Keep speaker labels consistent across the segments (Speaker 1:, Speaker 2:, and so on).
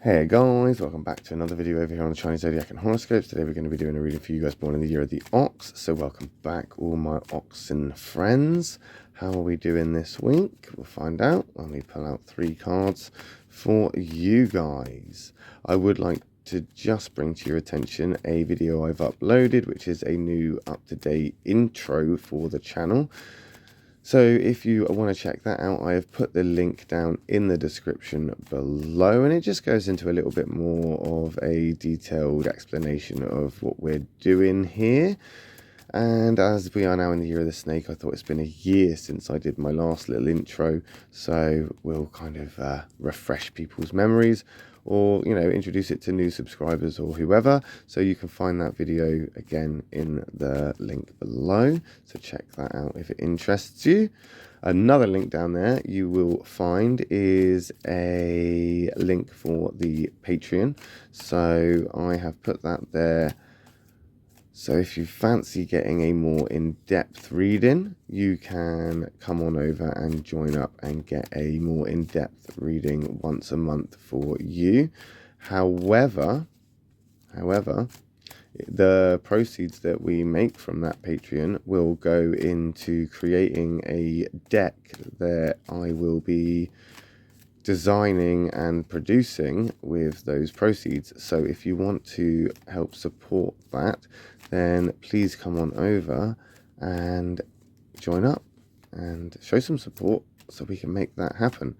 Speaker 1: Hey guys, welcome back to another video over here on the Chinese Zodiac and horoscopes. Today we're going to be doing a reading for you guys born in the year of the ox. So welcome back all my oxen friends. How are we doing this week? We'll find out when we pull out 3 cards for you guys. I would like to just bring to your attention a video I've uploaded, which is a new up-to-date intro for the channel. So if you want to check that out, I have put the link down in the description below, and it just goes into a little bit more of a detailed explanation of what we're doing here. And as we are now in the year of the snake, I thought it's been a year since I did my last little intro, so we'll kind of refresh people's memories, or introduce it to new subscribers or whoever. So you can find that video again in the link below, so check that out if it interests you. Another link down there you will find is a link for the Patreon, so I have put that there. So if you fancy getting a more in-depth reading, you can come on over and join up and get a more in-depth reading once a month for you. However, the proceeds that we make from that Patreon will go into creating a deck that I will be designing and producing with those proceeds. So if you want to help support that, then please come on over and join up and show some support so we can make that happen.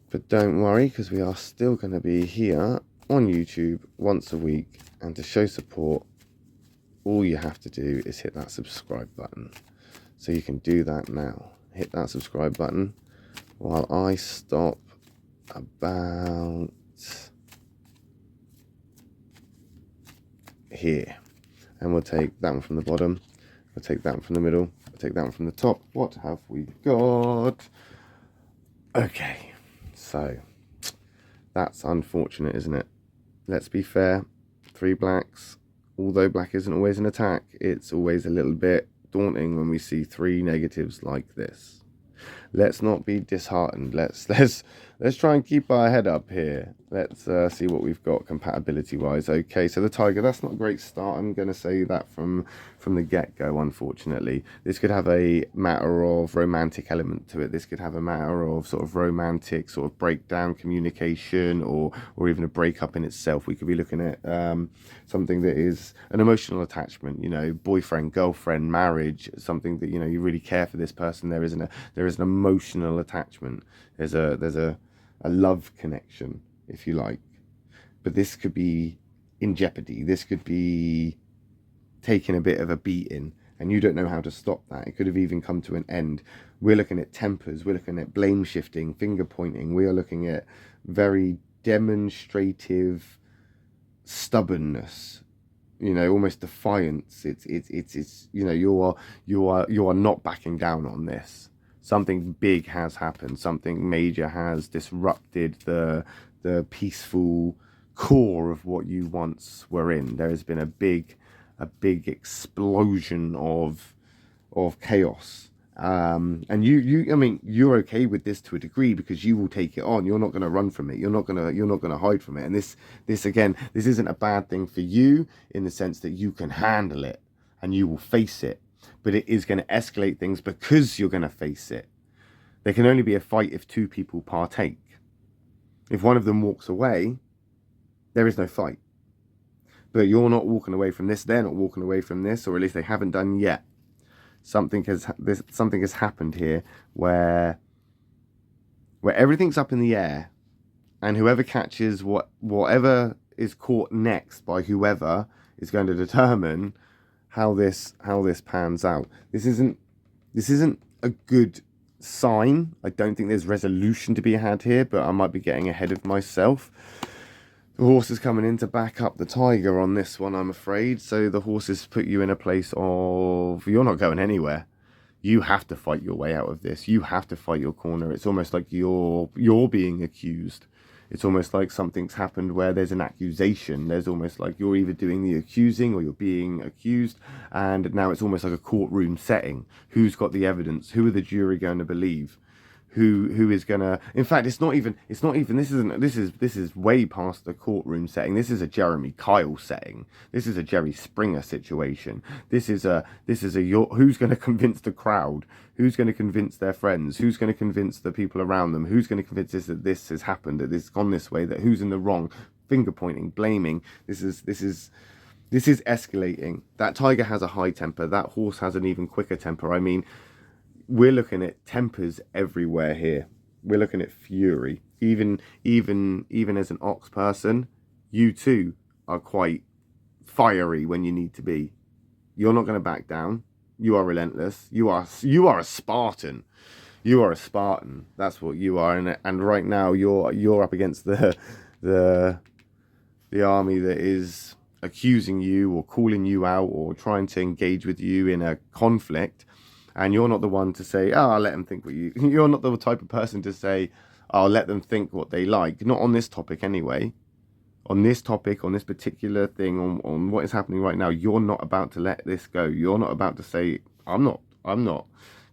Speaker 1: But don't worry, because we are still going to be here on YouTube once a week, and to show support, all you have to do is hit that subscribe button. So you can do that now. Hit that subscribe button while I stop about here, and we'll take that one from the bottom, we'll take that one from the middle, we'll take that one from the top. What have we got? Okay, so that's unfortunate, isn't it? Let's be fair, 3 blacks, although black isn't always an attack, it's always a little bit daunting when we see 3 negatives like this. Let's not be disheartened. Let's try and keep our head up here. Let's see what we've got compatibility wise. Okay, so the tiger, that's not a great start. I'm going to say that from the get-go, unfortunately. This could have a matter of romantic element to it. This could have a matter of sort of romantic sort of breakdown, communication, or even a breakup in itself. We could be looking at something that is an emotional attachment, boyfriend, girlfriend, marriage, something that you really care for this person. There is an emotional attachment. There's a love connection, if you like, but this could be in jeopardy. This could be taking a bit of a beating, and you don't know how to stop that. It could have even come to an end. We're looking at tempers, we're looking at blame shifting, finger pointing, we are looking at very demonstrative stubbornness, almost defiance. It's you are not backing down on this. Something big has happened. Something major has disrupted the peaceful core of what you once were in. There has been a big explosion of chaos. And you're okay with this to a degree, because you will take it on. You're not going to run from it. You're not going to hide from it. And this again, this isn't a bad thing for you in the sense that you can handle it and you will face it. But it is going to escalate things because you're going to face it. There can only be a fight if 2 people partake. If one of them walks away, there is no fight. But you're not walking away from this, they're not walking away from this, or at least they haven't done yet. Something has happened here where everything's up in the air, and whoever catches whatever is caught next by whoever is going to determine how this pans out. This isn't a good sign. I don't think there's resolution to be had here, but I might be getting ahead of myself. The horse is coming in to back up the tiger on this one, I'm afraid. So the horses put you in a place of, you're not going anywhere. You have to fight your way out of this. You have to fight your corner. It's almost like you're being accused. It's almost like something's happened where there's an accusation. There's almost like you're either doing the accusing or you're being accused. And now it's almost like a courtroom setting. Who's got the evidence? Who are the jury going to believe? who is gonna, in fact, it's not even this is way past the courtroom setting. This is a Jeremy Kyle setting. This is a Jerry Springer situation. This is a who's going to convince the crowd, who's going to convince their friends, who's going to convince the people around them, who's going to convince us that this has happened, that this has gone this way, that who's in the wrong, finger pointing, blaming. This is escalating. That tiger has a high temper. That horse has an even quicker temper. I mean, we're looking at tempers everywhere here. We're looking at fury. Even as an ox person, you too are quite fiery when you need to be. You're not going to back down. You are relentless. You are a Spartan. You are a Spartan. That's what you are. And right now you're up against the army that is accusing you or calling you out or trying to engage with you in a conflict. And you're not the one to say, oh, I'll let them think what you... You're not the type of person to say, I'll let them think what they like. Not on this topic anyway. On this topic, on this particular thing, on what is happening right now, you're not about to let this go. You're not about to say, I'm not going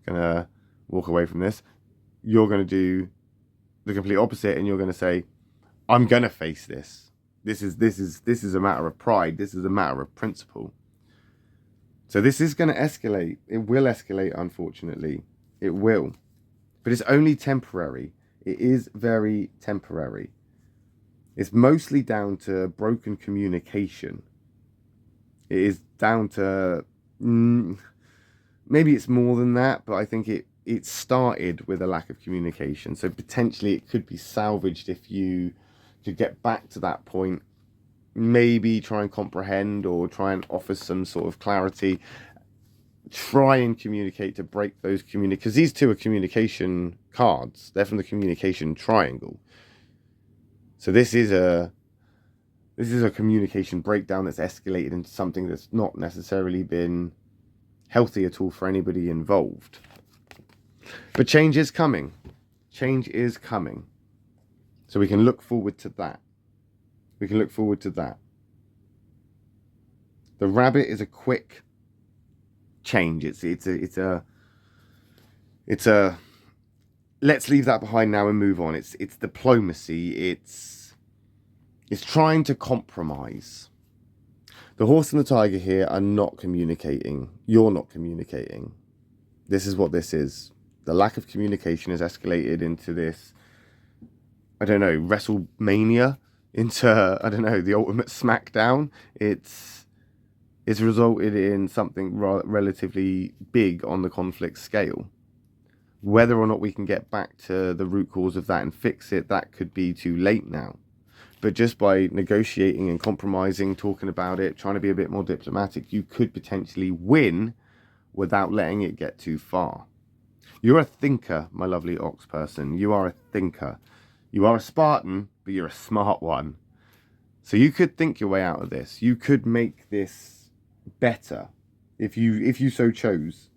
Speaker 1: to walk away from this. You're going to do the complete opposite, and you're going to say, I'm going to face this. This is a matter of pride. This is a matter of principle. So this is going to escalate. It will escalate, unfortunately. It will. But it's only temporary. It is very temporary. It's mostly down to broken communication. It is down to... maybe it's more than that, but I think it started with a lack of communication. So potentially it could be salvaged if you could get back to that point. Maybe try and comprehend or try and offer some sort of clarity. Try and communicate to break those because these two are communication cards. They're from the communication triangle. So this is a communication breakdown that's escalated into something that's not necessarily been healthy at all for anybody involved. But change is coming. Change is coming. So we can look forward to that. We can look forward to that. The rabbit is a quick change. It's a let's leave that behind now and move on. It's diplomacy. It's trying to compromise. The horse and the tiger here are not communicating. You're not communicating. This is what this is. The lack of communication has escalated into this, I don't know, WrestleMania, into, I don't know, the ultimate smackdown. It's resulted in something relatively big on the conflict scale. Whether or not we can get back to the root cause of that and fix it, that could be too late now. But just by negotiating and compromising, talking about it, trying to be a bit more diplomatic, you could potentially win without letting it get too far. You're a thinker, my lovely ox person. You are a thinker. You are a Spartan, but you're a smart one. So you could think your way out of this. You could make this better if you so chose.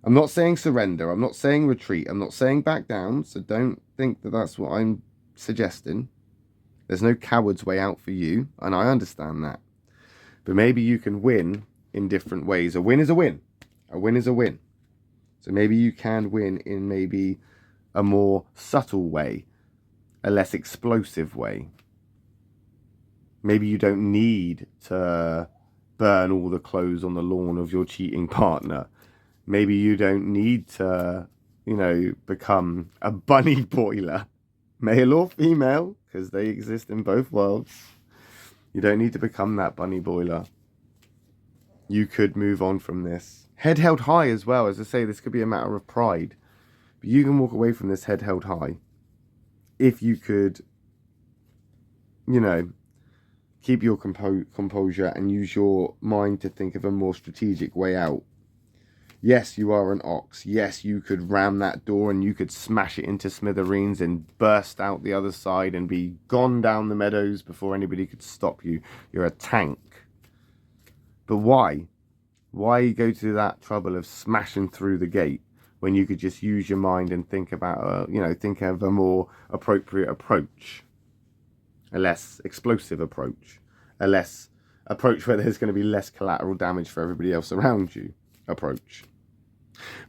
Speaker 1: I'm not saying surrender. I'm not saying retreat. I'm not saying back down. So don't think that that's what I'm suggesting. There's no coward's way out for you, and I understand that. But maybe you can win in different ways. A win is a win. A win is a win. So maybe you can win in maybe a more subtle way, a less explosive way. Maybe you don't need to burn all the clothes on the lawn of your cheating partner. Maybe you don't need to, become a bunny boiler, male or female, because they exist in both worlds. You don't need to become that bunny boiler. You could move on from this. Head held high as well. As I say, this could be a matter of pride. But you can walk away from this head held high. If you could, keep your composure and use your mind to think of a more strategic way out. Yes, you are an ox. Yes, you could ram that door and you could smash it into smithereens and burst out the other side and be gone down the meadows before anybody could stop you. You're a tank. But why? Why go to that trouble of smashing through the gate when you could just use your mind and think about, think of a more appropriate approach? A less explosive approach. A less approach where there's going to be less collateral damage for everybody else around you approach.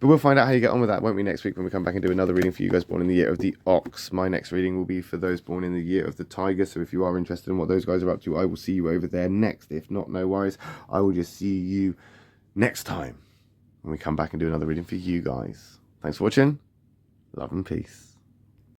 Speaker 1: But we'll find out how you get on with that, won't we, next week when we come back and do another reading for you guys born in the year of the ox. My next reading will be for those born in the year of the tiger. So if you are interested in what those guys are up to, I will see you over there next. If not, no worries. I will just see you next time when we come back and do another reading for you guys. Thanks for watching. Love and peace.